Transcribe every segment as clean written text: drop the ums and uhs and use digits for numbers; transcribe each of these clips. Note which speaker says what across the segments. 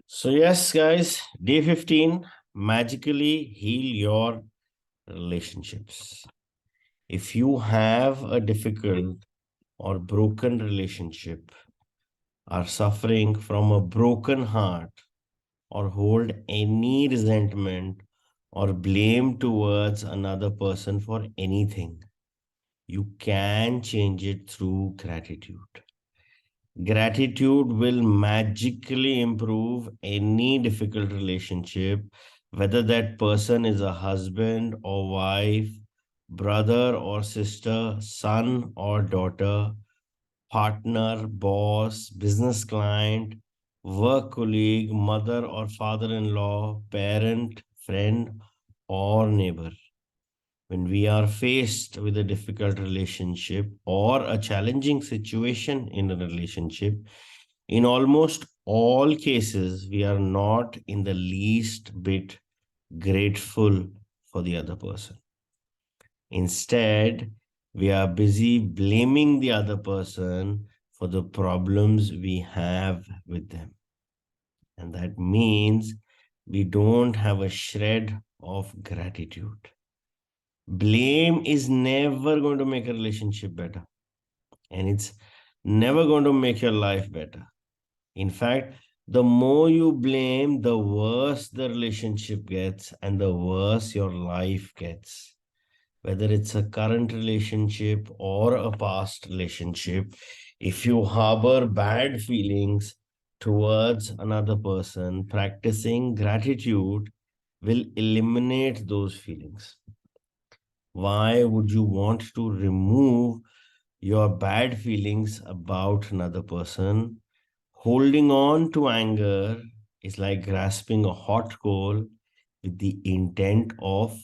Speaker 1: So yes, guys, day 15, magically heal your relationships. If you have a difficult or broken relationship, are suffering from a broken heart, or hold any resentment or blame towards another person for anything, you can change it through gratitude. Gratitude will magically improve any difficult relationship, whether that person is a husband or wife, brother or sister, son or daughter, partner, boss, business client, work colleague, mother or father in law, parent, friend, or neighbor. When we are faced with a difficult relationship or a challenging situation in a relationship, in almost all cases, we are not in the least bit grateful for the other person. Instead, we are busy blaming the other person for the problems we have with them. And that means we don't have a shred of gratitude. Blame is never going to make a relationship better, and it's never going to make your life better. In fact, the more you blame, the worse the relationship gets and the worse your life gets. Whether it's a current relationship or a past relationship, if you harbor bad feelings towards another person, practicing gratitude will eliminate those feelings. Why would you want to remove your bad feelings about another person? Holding on to anger is like grasping a hot coal with the intent of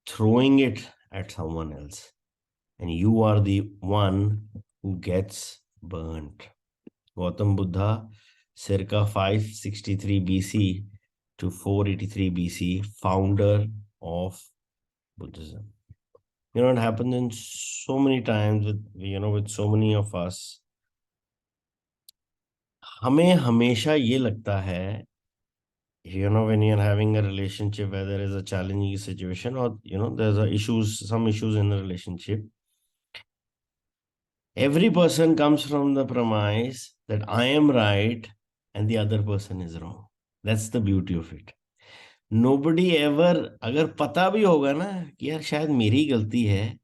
Speaker 1: throwing it at someone else, and you are the one who gets burnt. Gautam Buddha, circa 563 BC to 483 BC, founder of Buddhism. It happens in so many times with so many of us. हमें हमेशा ये लगता है, when you're having a relationship where there is a challenging situation, or there's some issues in the relationship, every person comes from the premise that I am right and the other person is wrong. That's the beauty of it. Nobody ever, अगर पता भी होगा ना कि यार शायद मेरी गलती है,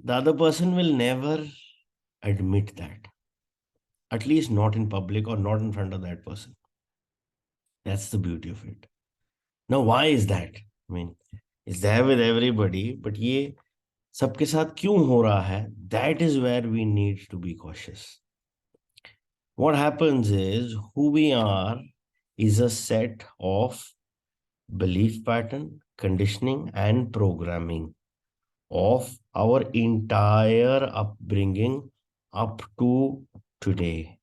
Speaker 1: the other person will never admit that, at least not in public or not in front of that person. That's the beauty of it. Now, why is that? I mean, it's there with everybody, but ये सबके साथ क्यों हो रहा है? That is where we need to be cautious. What happens is, who we are is a set of belief pattern, conditioning, and programming of our entire upbringing up to today.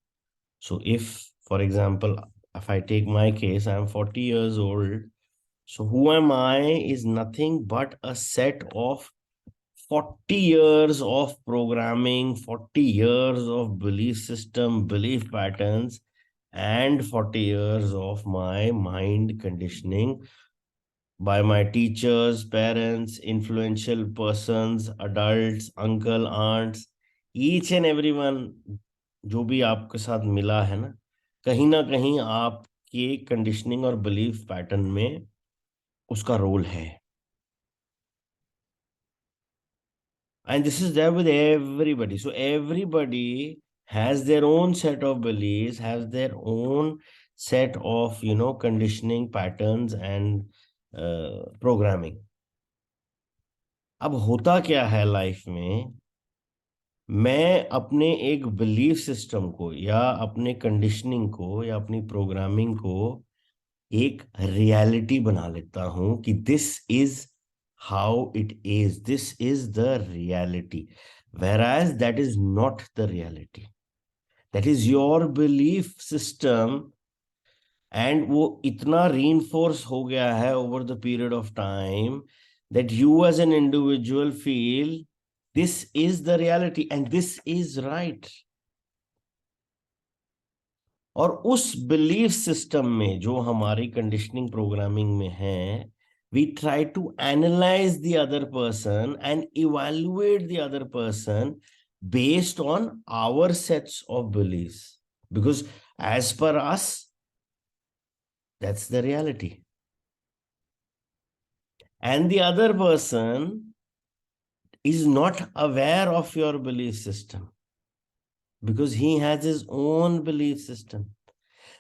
Speaker 1: So if, for example, if I take my case, I'm 40 years old. So who am I is nothing but a set of 40 years of programming, 40 years of belief system, belief patterns, and 40 years of my mind conditioning by my teachers, parents, influential persons, adults, uncle, aunts, each and everyone जो भी आपके साथ मिला है ना कहीं आपके conditioning और बिलीफ पैटर्न में उसका रोल है. And this is there with everybody. So everybody has their own set of beliefs, has their own set of conditioning patterns and programming. अब होता क्या है लाइफ में, मैं अपने एक बिलीफ सिस्टम को या अपने कंडीशनिंग को या अपनी प्रोग्रामिंग को एक रियलिटी बना लेता हूं कि this is how it is, this is the reality, whereas that is not the reality. That is your belief system, and वो इतना reinforce हो गया है over the period of time that you as an individual feel this is the reality and this is right. और उस belief system में जो हमारी कंडीशनिंग प्रोग्रामिंग में है, we try to analyze the other person and evaluate the other person based on our sets of beliefs, because as per us, that's the reality, and the other person is not aware of your belief system because he has his own belief system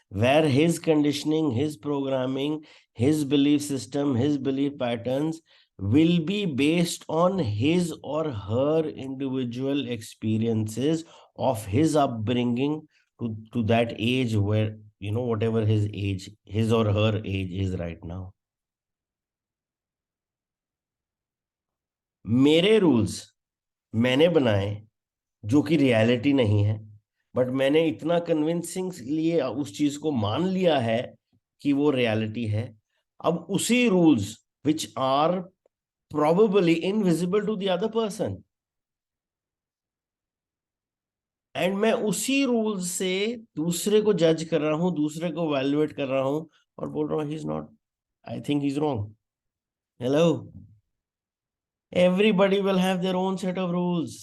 Speaker 1: where his conditioning, his programming, his belief system, his belief patterns will be based on his or her individual experiences of his upbringing to that age where, whatever his age, his or her age is right now. मेरे rules मैंने बनाए जो कि reality नहीं है, but मैंने इतना convincing लिए उस चीज को मान लिया है कि वो रियलिटी है. अब उसी rules which are probably invisible to the other person, and मैं उसी रूल से दूसरे को जज कर रहा हूं, दूसरे को वैल्यूएट कर रहा हूं और बोल रहा हूं he is not, I think he is wrong. Hello, everybody will have their own set of rules.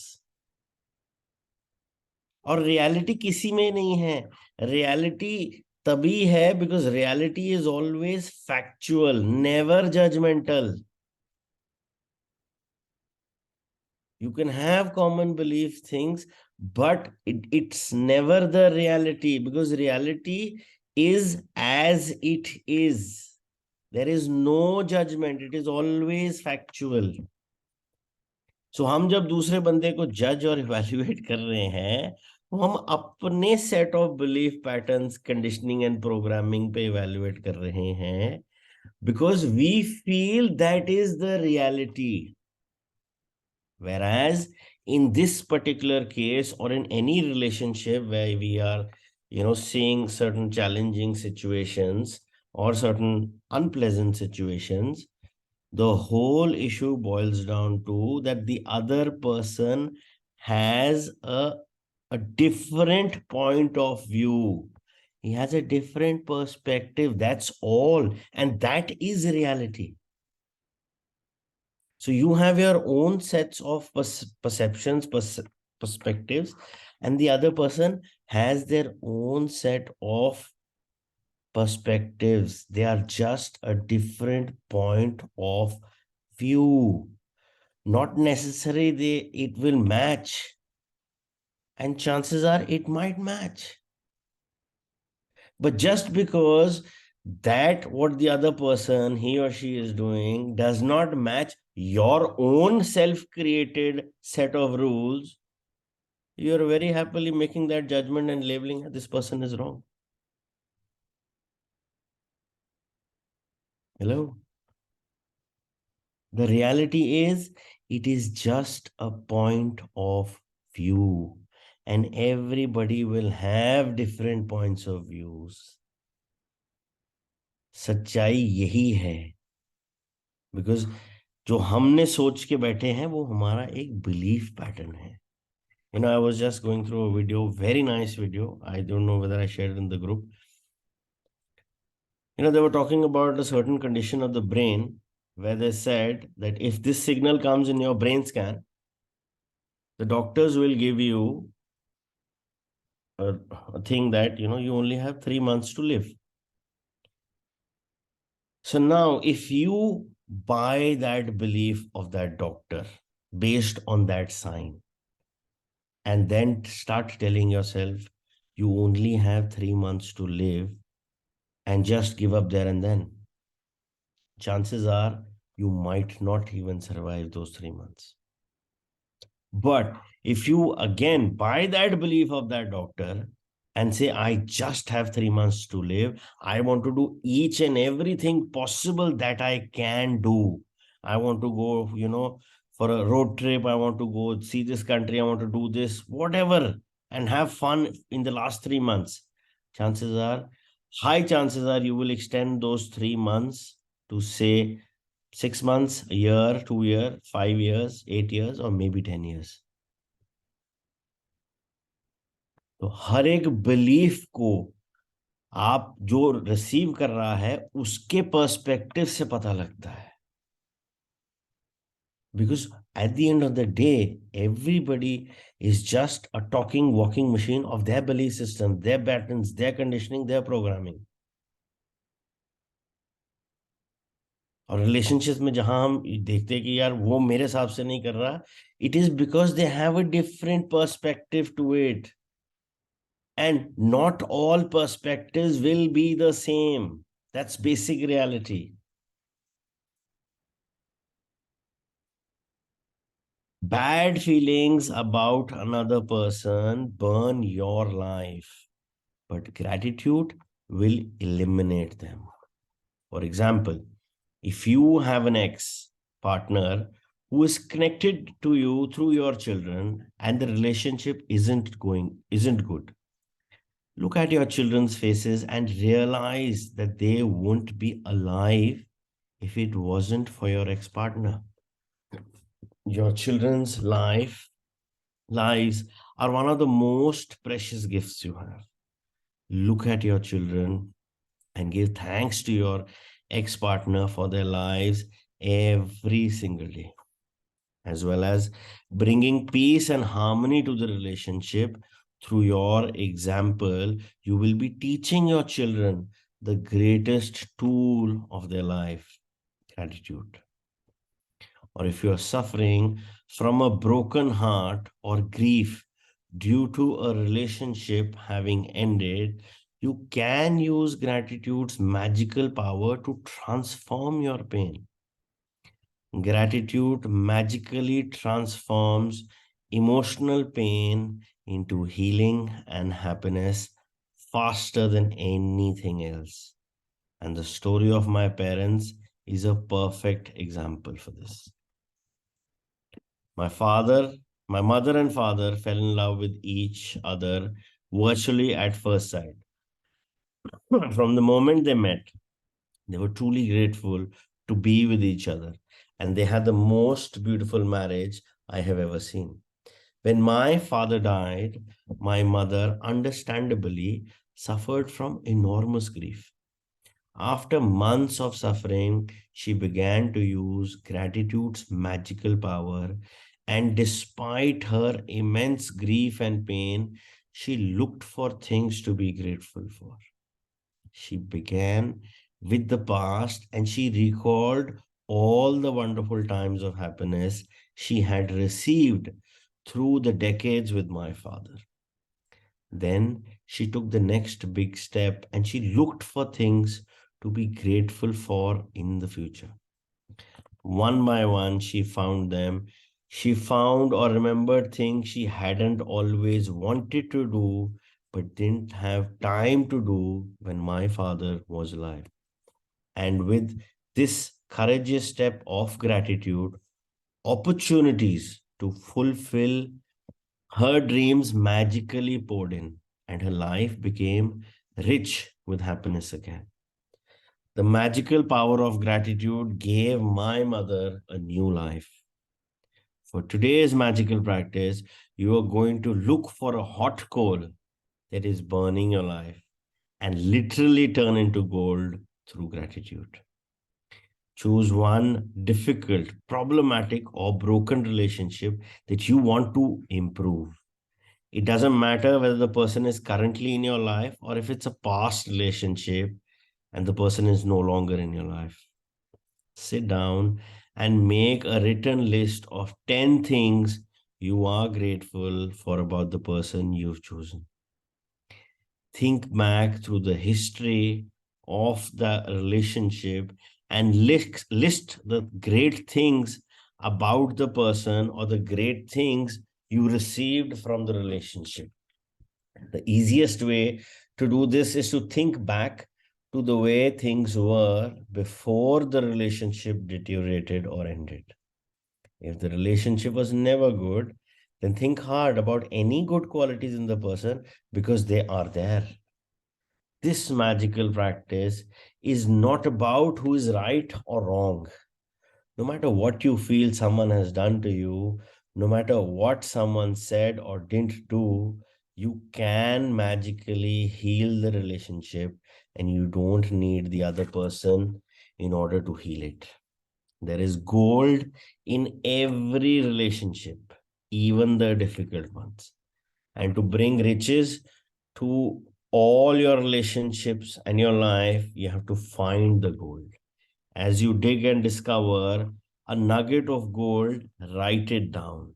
Speaker 1: और रियलिटी किसी में नहीं है. रियलिटी तभी है because reality is always factual, never judgmental. You can have common belief things, but it's never the reality, because reality is as it is. There is no judgment. It is always factual. So हम जब दूसरे बंदे को जज और evaluate कर रहे हैं, तो हम अपने set of belief patterns, conditioning and programming पे इवैल्यूएट कर रहे हैं, because we feel that is the reality. Whereas in this particular case, or in any relationship where we are, seeing certain challenging situations or certain unpleasant situations, the whole issue boils down to that the other person has a different point of view. He has a different perspective. That's all. And that is reality. So you have your own sets of perceptions, perspectives, and the other person has their own set of perspectives. They are just a different point of view. Not necessarily it will match, and chances are it might match. But just because that what the other person, he or she is doing, does not match your own self-created set of rules, you are very happily making that judgment and labeling this person is wrong. Hello? The reality is, it is just a point of view, and everybody will have different points of views. सच्चाई यही है, because जो हमने सोच के बैठे हैं वो हमारा एक बिलीफ पैटर्न है. I was just going through a video, very nice video. I don't know whether I shared it in the group. They were talking about a certain condition of the brain where they said that if this signal comes in your brain scan, the doctors will give you a thing that, you only have 3 months to live. So now, if you buy that belief of that doctor based on that sign, and then start telling yourself you only have 3 months to live and just give up there and then, chances are you might not even survive those 3 months. But if you again buy that belief of that doctor and say, I just have 3 months to live, I want to do each and everything possible that I can do. I want to go, for a road trip. I want to go see this country. I want to do this, whatever, and have fun in the last 3 months. High chances are you will extend those 3 months to say 6 months, a year, 2 years, 5 years, 8 years, or maybe 10 years. तो हर एक belief को आप जो receive कर रहा है उसके perspective से पता लगता है. Because at the end of the day, everybody is just a talking, walking machine of their belief system, their patterns, their conditioning, their programming. और रिलेशनशिप में जहां हम देखते हैं कि यार वो मेरे हिसाब से नहीं कर रहा, it is because they have a different perspective to it. And not all perspectives will be the same. That's basic reality. Bad feelings about another person burn your life, but gratitude will eliminate them. For example, if you have an ex partner who is connected to you through your children and the relationship isn't good, look at your children's faces and realize that they won't be alive if it wasn't for your ex partner. Your children's lives are one of the most precious gifts you have. Look at your children and give thanks to your ex partner for their lives every single day, as well as bringing peace and harmony to the relationship. Through your example, you will be teaching your children the greatest tool of their life, gratitude. Or if you are suffering from a broken heart or grief due to a relationship having ended, you can use gratitude's magical power to transform your pain. Gratitude magically transforms emotional pain into healing and happiness faster than anything else. And the story of my parents is a perfect example for this. My father, my mother and father fell in love with each other virtually at first sight. From the moment they met, they were truly grateful to be with each other, and they had the most beautiful marriage I have ever seen. When my father died, my mother understandably suffered from enormous grief. After months of suffering, she began to use gratitude's magical power, and despite her immense grief and pain, she looked for things to be grateful for. She began with the past and she recalled all the wonderful times of happiness she had received through the decades with my father. Then she took the next big step and she looked for things to be grateful for in the future. One by one, she found them. She found or remembered things she hadn't always wanted to do, but didn't have time to do when my father was alive. And with this courageous step of gratitude, opportunities to fulfill her dreams magically poured in, and her life became rich with happiness again. The magical power of gratitude gave my mother a new life. For today's magical practice, you are going to look for a hot coal that is burning your life and literally turn into gold through gratitude. Choose one difficult, problematic, or broken relationship that you want to improve. It doesn't matter whether the person is currently in your life or if it's a past relationship and the person is no longer in your life. Sit down and make a written list of 10 things you are grateful for about the person you've chosen. Think back through the history of the relationship and list the great things about the person or the great things you received from the relationship. The easiest way to do this is to think back to the way things were before the relationship deteriorated or ended. If the relationship was never good, then think hard about any good qualities in the person because they are there. This magical practice is not about who is right or wrong. No matter what you feel someone has done to you, no matter what someone said or didn't do, You can magically heal the relationship, and you don't need the other person in order to heal it. There is gold in every relationship, even the difficult ones. And to bring riches to all your relationships and your life, you have to find the gold. As you dig and discover a nugget of gold, write it down.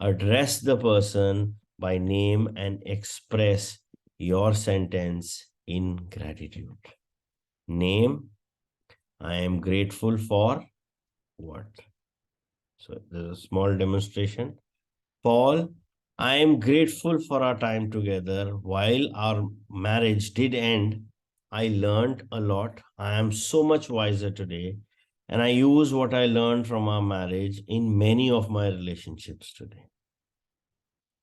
Speaker 1: Address the person by name and express your sentence in gratitude. Name, I am grateful for what? So there's a small demonstration. Paul, I am grateful for our time together. While our marriage did end, I learned a lot. I am so much wiser today, and I use what I learned from our marriage in many of my relationships today.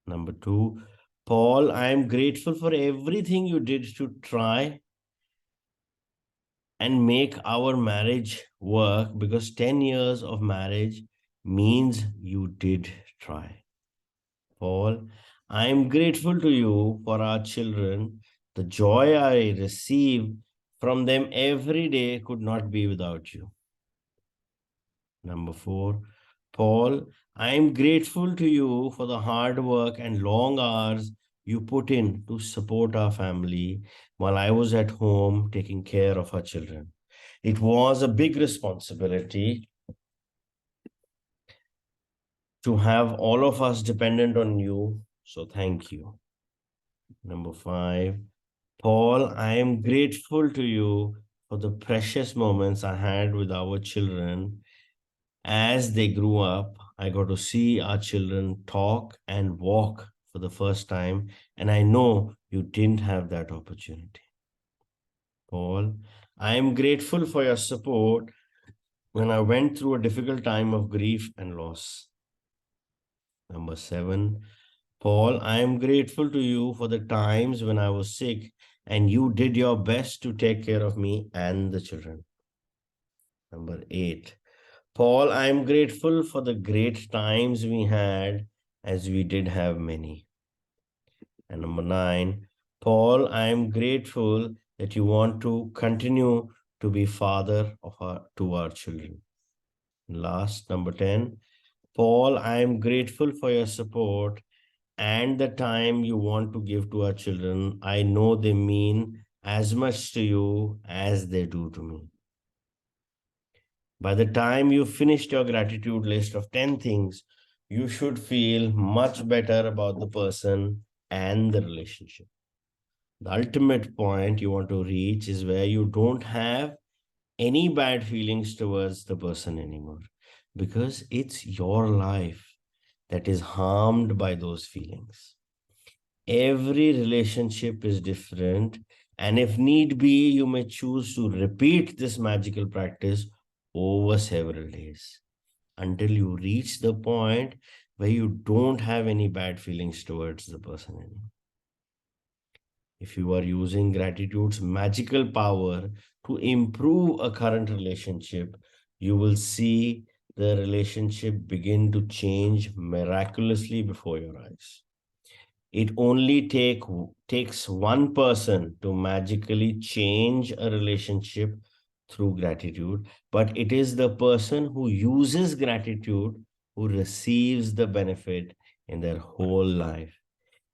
Speaker 1: Number two, Paul, I am grateful for everything you did to try and make our marriage work, because 10 years of marriage means you did try. Paul, I am grateful to you for our children. The joy I receive from them every day could not be without you. Number four, Paul, I am grateful to you for the hard work and long hours you put in to support our family while I was at home taking care of our children. It was a big responsibility to have all of us dependent on you. So thank you. Number five, Paul, I am grateful to you for the precious moments I had with our children as they grew up. I got to see our children talk and walk for the first time, and I know you didn't have that opportunity. Paul, I am grateful for your support when I went through a difficult time of grief and loss. Number seven, Paul, I am grateful to you for the times when I was sick and you did your best to take care of me and the children. Number eight, Paul, I am grateful for the great times we had, as we did have many. And number nine, Paul, I am grateful that you want to continue to be father to our children. Last, number 10, Paul, I am grateful for your support and the time you want to give to our children. I know they mean as much to you as they do to me. By the time you finished your gratitude list of 10 things, you should feel much better about the person and the relationship. The ultimate point you want to reach is where you don't have any bad feelings towards the person anymore, because it's your life that is harmed by those feelings. Every relationship is different, and if need be, you may choose to repeat this magical practice over several days until you reach the point where you don't have any bad feelings towards the person anymore. If you are using gratitude's magical power to improve a current relationship, you will see the relationship begin to change miraculously before your eyes. It only takes one person to magically change a relationship through gratitude, but it is the person who uses gratitude who receives the benefit in their whole life.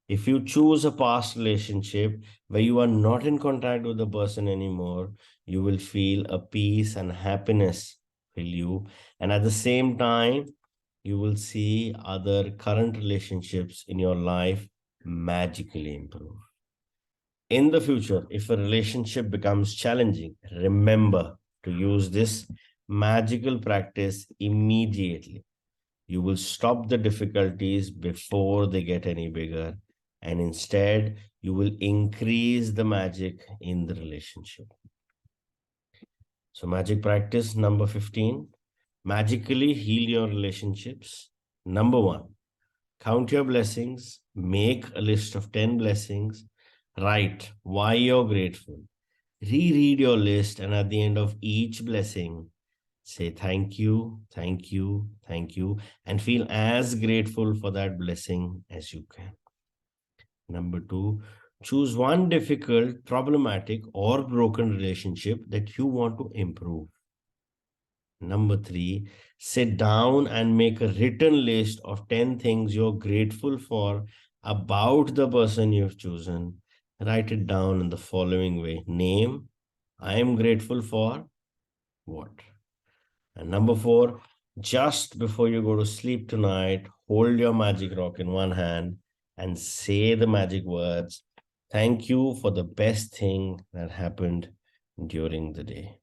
Speaker 1: If you choose a past relationship where you are not in contact with the person anymore, you will feel a peace and happiness fill you. And at the same time, you will see other current relationships in your life magically improve. In the future, if a relationship becomes challenging, remember to use this magical practice immediately. You will stop the difficulties before they get any bigger, and instead, you will increase the magic in the relationship. So, magic practice number 15, magically heal your relationships. Number one, count your blessings, make a list of 10 blessings, write why you're grateful, reread your list, and at the end of each blessing, say thank you, thank you, thank you, and feel as grateful for that blessing as you can. Number 2, choose one difficult, problematic, or broken relationship that you want to improve. Number 3, sit down and make a written list of 10 things you're grateful for about the person you've chosen. Write it down in the following way: name, I am grateful for what. And number 4, just before you go to sleep tonight, hold your magic rock in one hand and say the magic words: thank you for the best thing that happened during the day.